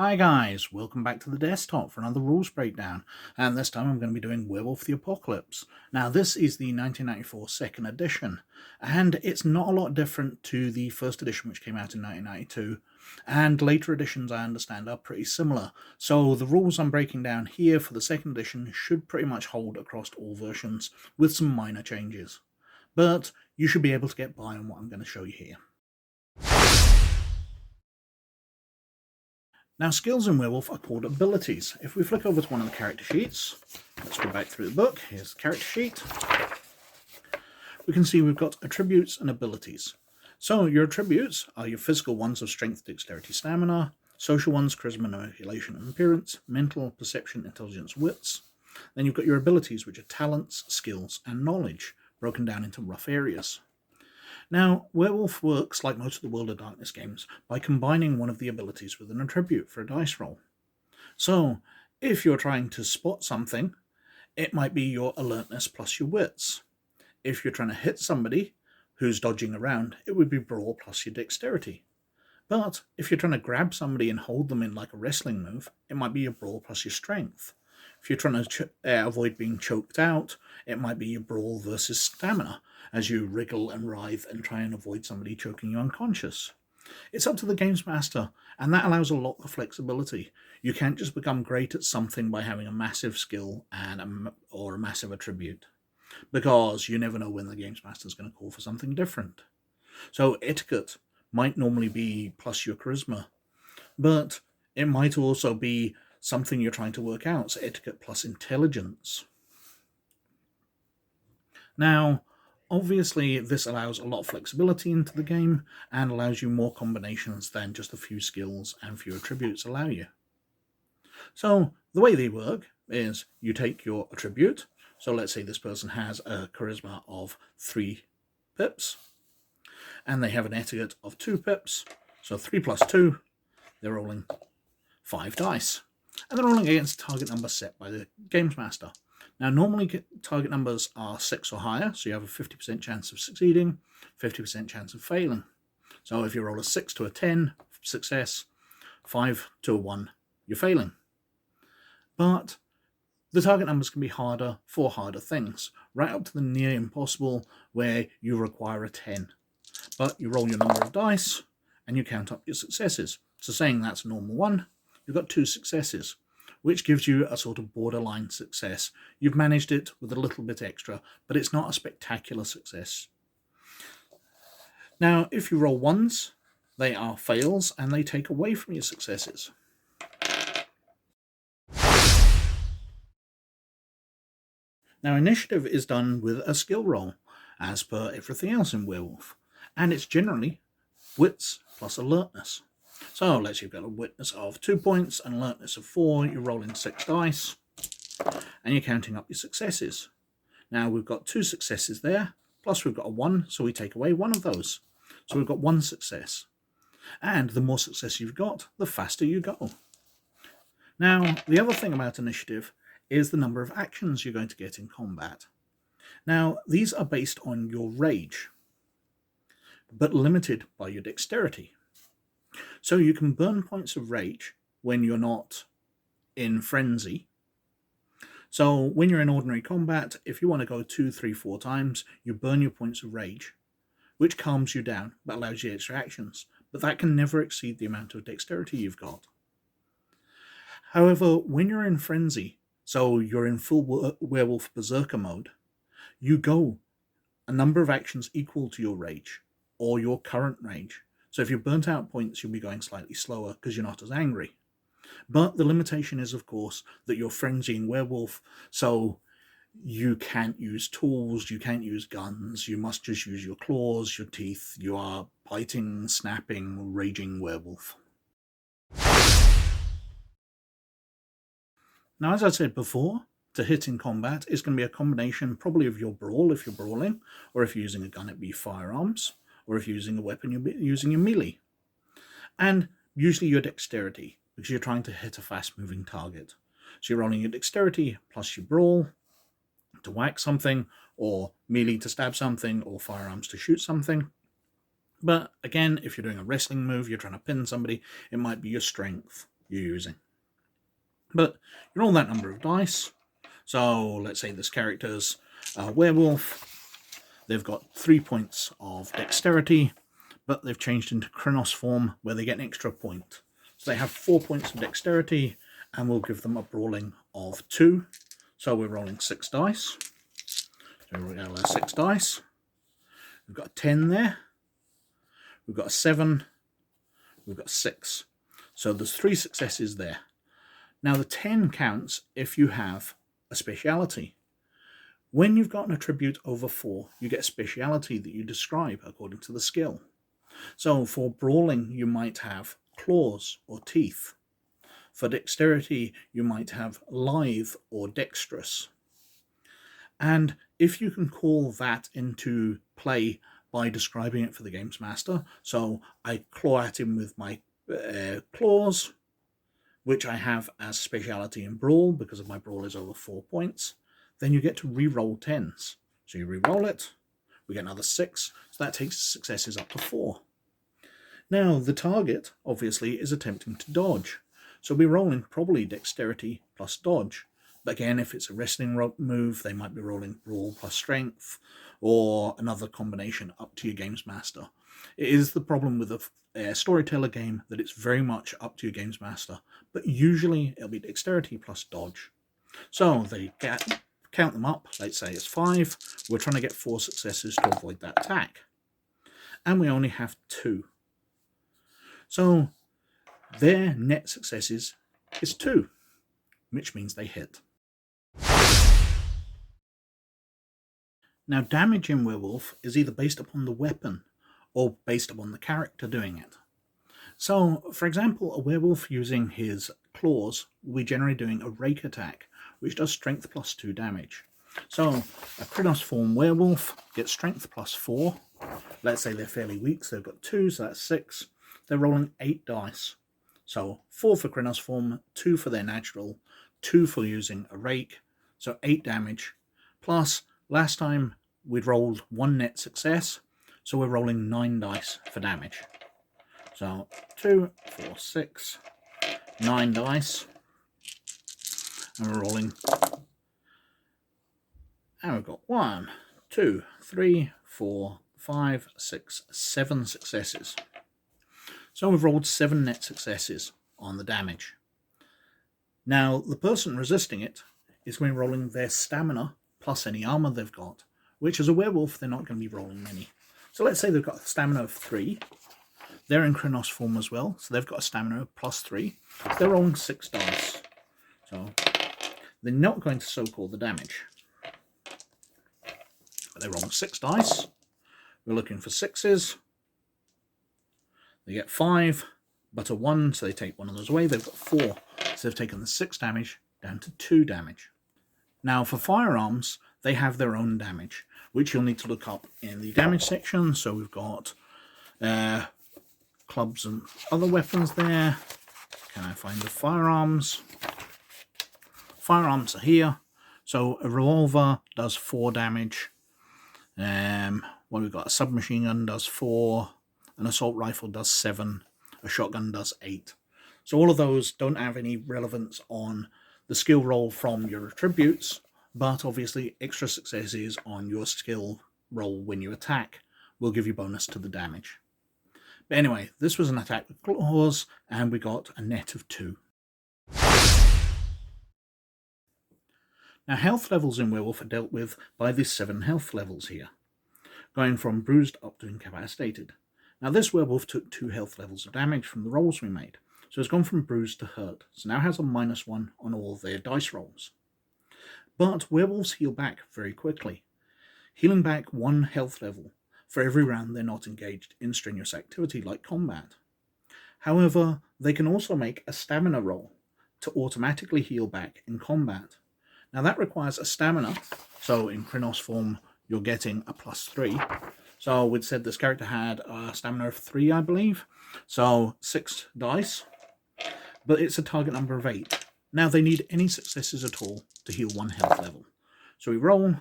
Hi guys, welcome back to the desktop for another rules breakdown, and this time I'm going to be doing Werewolf the Apocalypse. Now this is the 1994 second edition, and it's not a lot different to the first edition which came out in 1992, and later editions I understand are pretty similar, so the rules I'm breaking down here for the second edition should pretty much hold across all versions, with some minor changes. But you should be able to get by on what I'm going to show you here. Now, skills in Werewolf are called abilities. If we flick over to one of the character sheets, let's go back through the book. Here's the character sheet. We can see we've got attributes and abilities. So your attributes are your physical ones of strength, dexterity, stamina, social ones, charisma, manipulation, and appearance, mental, perception, intelligence, wits. Then you've got your abilities, which are talents, skills, and knowledge, broken down into rough areas. Now, Werewolf works like most of the World of Darkness games by combining one of the abilities with an attribute for a dice roll. So, if you're trying to spot something, it might be your alertness plus your wits. If you're trying to hit somebody who's dodging around, it would be brawl plus your dexterity. But if you're trying to grab somebody and hold them in like a wrestling move, it might be your brawl plus your strength. If you're trying to avoid being choked out, it might be your brawl versus stamina, as you wriggle and writhe and try and avoid somebody choking you unconscious. It's up to the games master, and that allows a lot of flexibility. You can't just become great at something by having a massive skill or a massive attribute, because you never know when the games master is going to call for something different. So etiquette might normally be plus your charisma, but it might also be something you're trying to work out, so etiquette plus intelligence. Now, obviously, this allows a lot of flexibility into the game and allows you more combinations than just a few skills and few attributes allow you. So, the way they work is you take your attribute. So, let's say this person has a charisma of 3 pips, and they have an etiquette of 2 pips. So, 3 plus 2, they're rolling 5 dice. And they're rolling against a target number set by the games master. Now, normally target numbers are 6 or higher, so you have a 50% chance of succeeding, 50% chance of failing. So if you roll a 6 to a 10, success, 5 to a 1, you're failing. But the target numbers can be harder for harder things, right up to the near impossible, where you require a 10. But you roll your number of dice, and you count up your successes. So saying that's a normal 1, you've got 2 successes, which gives you a sort of borderline success. You've managed it with a little bit extra, but it's not a spectacular success. Now, if you roll 1s, they are fails, and they take away from your successes. Now, initiative is done with a skill roll, as per everything else in Werewolf, and it's generally wits plus alertness. So let's say you've got a witness of 2 points and alertness of 4, you're rolling 6 dice, and you're counting up your successes. Now we've got 2 successes there, plus we've got a 1, so we take away one of those. So we've got 1 success. And the more success you've got, the faster you go. Now, the other thing about initiative is the number of actions you're going to get in combat. Now, these are based on your rage, but limited by your dexterity. So you can burn points of rage when you're not in frenzy. So when you're in ordinary combat, if you want to go 2, 3, 4 times, you burn your points of rage, which calms you down but allows you extra actions. But that can never exceed the amount of dexterity you've got. However, when you're in frenzy, so you're in full werewolf berserker mode, you go a number of actions equal to your rage or your current rage. So if you're burnt out points, you'll be going slightly slower because you're not as angry. But the limitation is, of course, that you're frenzying werewolf, so you can't use tools, you can't use guns, you must just use your claws, your teeth. You are biting, snapping, raging werewolf. Now, as I said before, to hit in combat is going to be a combination probably of your brawl if you're brawling, or if you're using a gun, it'd be firearms, or if you're using a weapon, you're using your melee. And usually your dexterity, because you're trying to hit a fast-moving target. So you're rolling your dexterity plus your brawl to whack something, or melee to stab something, or firearms to shoot something. But again, if you're doing a wrestling move, you're trying to pin somebody, it might be your strength. you're using. But you roll that number of dice. So let's say this character's a werewolf. They've got 3 points of dexterity, but they've changed into Chronos form where they get an extra point. So they have 4 points of dexterity, and we'll give them a brawling of 2. So we're rolling 6 dice. So we roll 6 dice. We've got a 10 there. We've got a 7. We've got a 6. So there's 3 successes there. Now the 10 counts if you have a speciality. When you've got an attribute over 4, you get a speciality that you describe according to the skill. So for brawling, you might have claws or teeth. For dexterity, you might have lithe or dexterous. And if you can call that into play by describing it for the games master, so I claw at him with my claws, which I have as speciality in brawl because of my brawl is over 4 points, then you get to re-roll 10s. So you re-roll it, we get another 6, so that takes successes up to 4. Now the target obviously is attempting to dodge, so we're rolling probably dexterity plus dodge. But again, if it's a wrestling move, they might be rolling brawl plus strength, or another combination up to your games master. It is the problem with a storyteller game that it's very much up to your games master, but usually it'll be dexterity plus dodge. So they count them up, let's say it's 5, we're trying to get 4 successes to avoid that attack. And we only have 2. So their net successes is 2, which means they hit. Now damage in Werewolf is either based upon the weapon or based upon the character doing it. So, for example, a werewolf using his claws will be generally doing a rake attack, which does strength plus 2 damage. So, a Chronos form werewolf gets strength plus 4. Let's say they're fairly weak, so they've got 2, so that's 6. They're rolling 8 dice. So, 4 for Chronos form, 2 for their natural, 2 for using a rake, so 8 damage. Plus, last time we'd rolled 1 net success, so we're rolling 9 dice for damage. So 2, 4, 6, 9 dice, and we're rolling, and we've got 1, 2, 3, 4, 5, 6, 7 successes. So we've rolled 7 net successes on the damage. Now the person resisting it is going to be rolling their stamina plus any armor they've got, which as a werewolf they're not going to be rolling many. So let's say they've got a stamina of 3. They're in Chronos form as well, so they've got a stamina of plus 3. So they're rolling 6 dice. So they're not going to soak all the damage. But they're rolling 6 dice. We're looking for 6s. They get 5, but a 1, so they take one of those away. They've got 4, so they've taken the 6 damage down to 2 damage. Now for firearms, they have their own damage, which you'll need to look up in the damage section. So we've got clubs and other weapons there. Can I find the firearms? Firearms are here. So a revolver does 4 damage. What we've got, a submachine gun does 4. An assault rifle does 7. A shotgun does 8. So all of those don't have any relevance on the skill roll from your attributes, but obviously extra successes on your skill roll when you attack will give you bonus to the damage. But anyway, this was an attack with claws, and we got a net of 2. Now health levels in Werewolf are dealt with by these 7 health levels here, going from bruised up to incapacitated. Now this werewolf took 2 health levels of damage from the rolls we made, so it's gone from bruised to hurt, so now has a -1 on all their dice rolls. But werewolves heal back very quickly, healing back 1 health level for every round they're not engaged in strenuous activity like combat. However, they can also make a stamina roll to automatically heal back in combat. Now that requires a stamina, so in Chronos form you're getting a +3. So we'd said this character had a stamina of 3, I believe, so 6 dice, but it's a target number of 8. Now they need any successes at all to heal 1 health level. So we roll,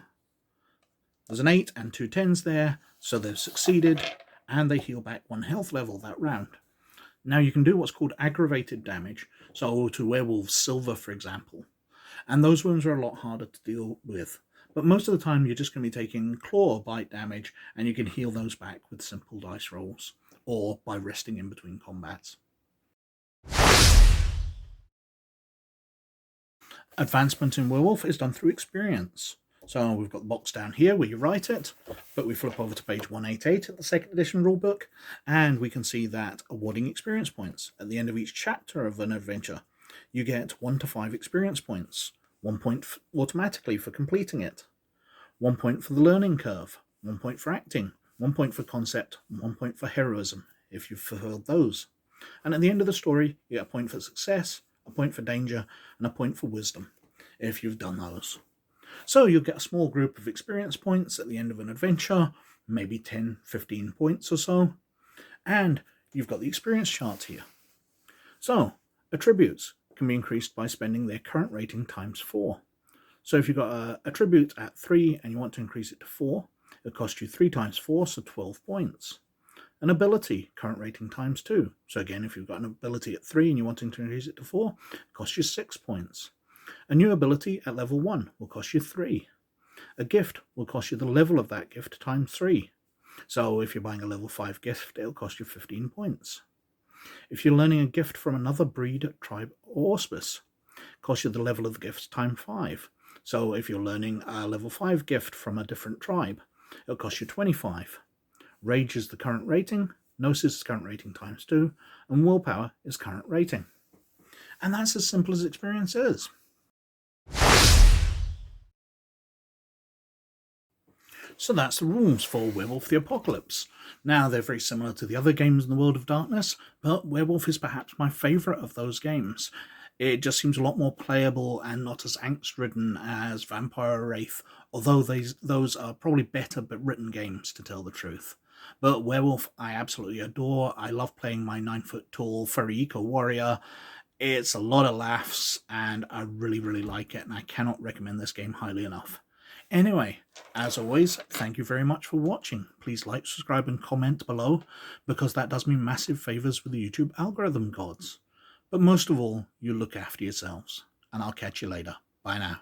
there's an 8 and 2 10s there, so they've succeeded, and they heal back 1 health level that round. Now you can do what's called aggravated damage, so to werewolves silver, for example, and those wounds are a lot harder to deal with. But most of the time you're just going to be taking claw bite damage, and you can heal those back with simple dice rolls, or by resting in between combats. Advancement in Werewolf is done through experience. So we've got the box down here where you write it, but we flip over to page 188 of the second edition rulebook, and we can see that awarding experience points. At the end of each chapter of an adventure, you get 1 to 5 experience points. 1 point automatically for completing it, 1 point for the learning curve, 1 point for acting, 1 point for concept, 1 point for heroism, if you've fulfilled those. And at the end of the story, you get a point for success, a point for danger, and a point for wisdom, if you've done those. So you'll get a small group of experience points at the end of an adventure, maybe 10, 15 points or so, and you've got the experience chart here. So, attributes can be increased by spending their current rating times 4. So if you've got an attribute at 3 and you want to increase it to 4, it'll cost you 3 times 4, so 12 points. An ability, current rating times 2. So again, if you've got an ability at 3 and you're wanting to increase it to 4, it costs you 6 points. A new ability at level 1 will cost you 3. A gift will cost you the level of that gift times 3. So if you're buying a level 5 gift, it'll cost you 15 points. If you're learning a gift from another breed, tribe, or auspice, it costs you the level of the gift times 5. So if you're learning a level 5 gift from a different tribe, it'll cost you 25. Rage is the current rating, Gnosis is current rating times 2, and Willpower is current rating. And that's as simple as experience is. So that's the rules for Werewolf the Apocalypse. Now, they're very similar to the other games in the World of Darkness, but Werewolf is perhaps my favourite of those games. It just seems a lot more playable and not as angst-ridden as Vampire Wraith, although those are probably better but written games, to tell the truth. But Werewolf I absolutely adore. I love playing my 9-foot-tall furry eco-warrior. It's a lot of laughs, and I really, really like it, and I cannot recommend this game highly enough. Anyway, as always, thank you very much for watching. Please like, subscribe, and comment below, because that does me massive favours with the YouTube algorithm gods. But most of all, you look after yourselves, and I'll catch you later. Bye now.